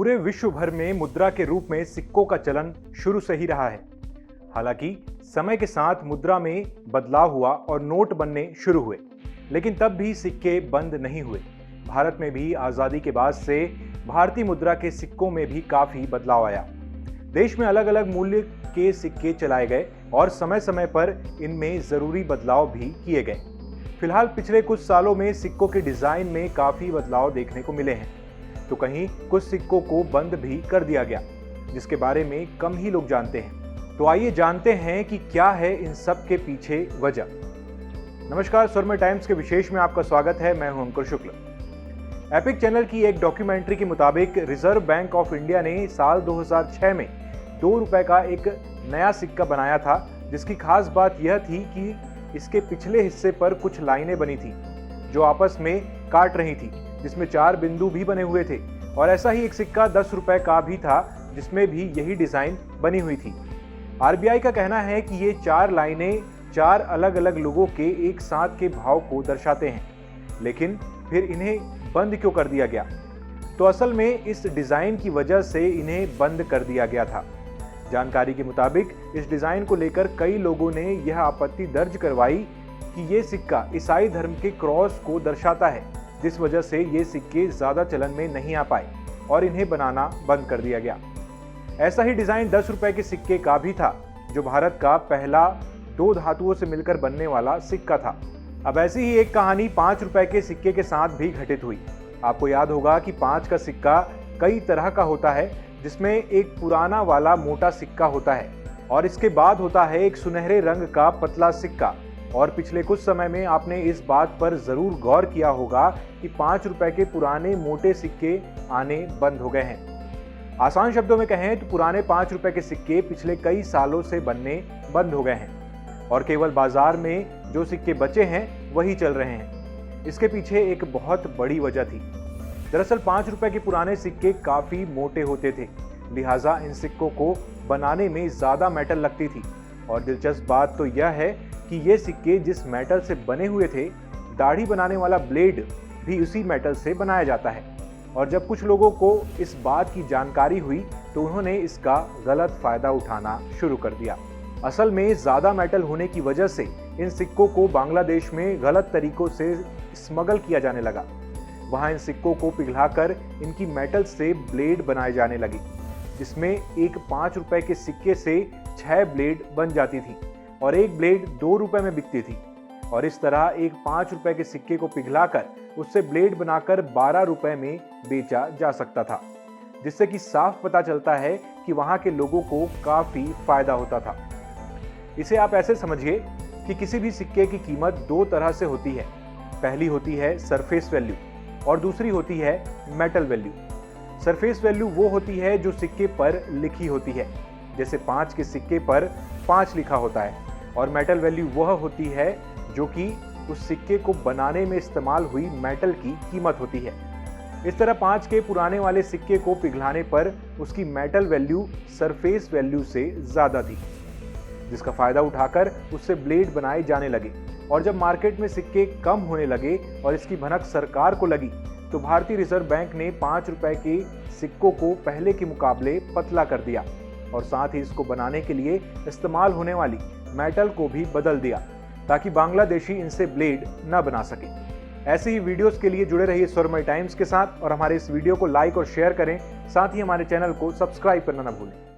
पूरे विश्व भर में मुद्रा के रूप में सिक्कों का चलन शुरू से ही रहा है। हालांकि समय के साथ मुद्रा में बदलाव हुआ और नोट बनने शुरू हुए, लेकिन तब भी सिक्के बंद नहीं हुए। भारत में भी आज़ादी के बाद से भारतीय मुद्रा के सिक्कों में भी काफ़ी बदलाव आया। देश में अलग अलग मूल्य के सिक्के चलाए गए और समय समय पर इनमें ज़रूरी बदलाव भी किए गए। फिलहाल पिछले कुछ सालों में सिक्कों के डिज़ाइन में काफ़ी बदलाव देखने को मिले हैं, तो कहीं कुछ सिक्कों को बंद भी कर दिया गया, जिसके बारे में कम ही लोग जानते हैं। तो आइए जानते हैं कि क्या है इन सब के पीछे वजह। नमस्कार, स्वरमय टाइम्स के विशेष में आपका स्वागत है। मैं हूं अंकुर शुक्ल। एपिक चैनल की एक डॉक्यूमेंट्री के मुताबिक रिजर्व बैंक ऑफ इंडिया ने साल 2006 में 2 रुपए का एक नया सिक्का बनाया था, जिसकी खास बात यह थी कि इसके पिछले हिस्से पर कुछ लाइनें बनी थी जो आपस में काट रही थी, जिसमें 4 बिंदु भी बने हुए थे। और ऐसा ही एक सिक्का 10 रुपए का भी था, जिसमें भी यही डिजाइन बनी हुई थी। आरबीआई का कहना है कि ये 4 लाइनें 4 अलग अलग लोगों के एक साथ के भाव को दर्शाते हैं, लेकिन फिर इन्हें बंद क्यों कर दिया गया? तो असल में इस डिजाइन की वजह से इन्हें बंद कर दिया गया था। जानकारी के मुताबिक इस डिजाइन को लेकर कई लोगों ने यह आपत्ति दर्ज करवाई कि ये सिक्का ईसाई धर्म के क्रॉस को दर्शाता है, जिस वजह से ये सिक्के ज्यादा चलन में नहीं आ पाए और इन्हें बनाना बंद कर दिया गया। ऐसा ही डिजाइन 10 रुपए के सिक्के का भी था, जो भारत का पहला 2 धातुओं से मिलकर बनने वाला सिक्का था। अब ऐसी ही एक कहानी 5 रुपए के सिक्के के साथ भी घटित हुई। आपको याद होगा कि 5 का सिक्का कई तरह का होता है, जिसमें एक पुराना वाला मोटा सिक्का होता है और इसके बाद होता है एक सुनहरे रंग का पतला सिक्का। और पिछले कुछ समय में आपने इस बात पर जरूर गौर किया होगा कि 5 रुपए के पुराने मोटे सिक्के आने बंद हो गए हैं। आसान शब्दों में कहें तो पुराने 5 रुपए के सिक्के पिछले कई सालों से बनने बंद हो गए हैं और केवल बाजार में जो सिक्के बचे हैं वही चल रहे हैं। इसके पीछे एक बहुत बड़ी वजह थी। दरअसल 5 रुपए के पुराने सिक्के काफी मोटे होते थे, लिहाजा इन सिक्कों को बनाने में ज्यादा मेटल लगती थी। और दिलचस्प बात तो यह है कि ये सिक्के जिस मेटल से बने हुए थे, दाढ़ी बनाने वाला ब्लेड भी उसी मेटल से बनाया जाता है। और जब कुछ लोगों को इस बात की जानकारी हुई तो उन्होंने इसका गलत फायदा उठाना शुरू कर दिया। असल में ज्यादा मेटल होने की वजह से इन सिक्कों को बांग्लादेश में गलत तरीकों से स्मगल किया जाने लगा। वहां इन सिक्कों को पिघलाकर इनकी मेटल से ब्लेड बनाए जाने लगे, जिसमें एक 5 रुपए के सिक्के से 6 ब्लेड बन जाती थी और एक ब्लेड 2 रुपए में बिकती थी। और इस तरह एक 5 रुपए के सिक्के को पिघलाकर उससे ब्लेड बनाकर 12 रुपए में बेचा जा सकता था, जिससे कि साफ पता चलता है कि वहां के लोगों को काफी फायदा होता था। इसे आप ऐसे समझिए कि किसी भी सिक्के की कीमत 2 तरह से होती है। पहली होती है सरफेस वैल्यू और दूसरी होती है मेटल वैल्यू। सरफेस वैल्यू वो होती है जो सिक्के पर लिखी होती है, जैसे 5 के सिक्के पर 5 लिखा होता है। और मेटल वैल्यू वह होती है जो कि उस सिक्के को बनाने में इस्तेमाल हुई मेटल की कीमत होती है। इस तरह 5 के पुराने वाले सिक्के को पिघलाने पर उसकी मेटल वैल्यू सरफेस वैल्यू से ज्यादा थी, जिसका फायदा उठाकर उससे ब्लेड बनाए जाने लगे। और जब मार्केट में सिक्के कम होने लगे और इसकी भनक सरकार को लगी, तो भारतीय रिजर्व बैंक ने 5 रुपए के सिक्कों को पहले के मुकाबले पतला कर दिया और साथ ही इसको बनाने के लिए इस्तेमाल होने वाली मेटल को भी बदल दिया, ताकि बांग्लादेशी इनसे ब्लेड न बना सके। ऐसे ही वीडियोस के लिए जुड़े रहिए स्वरमय टाइम्स के साथ और हमारे इस वीडियो को लाइक और शेयर करें। साथ ही हमारे चैनल को सब्सक्राइब करना न भूलें।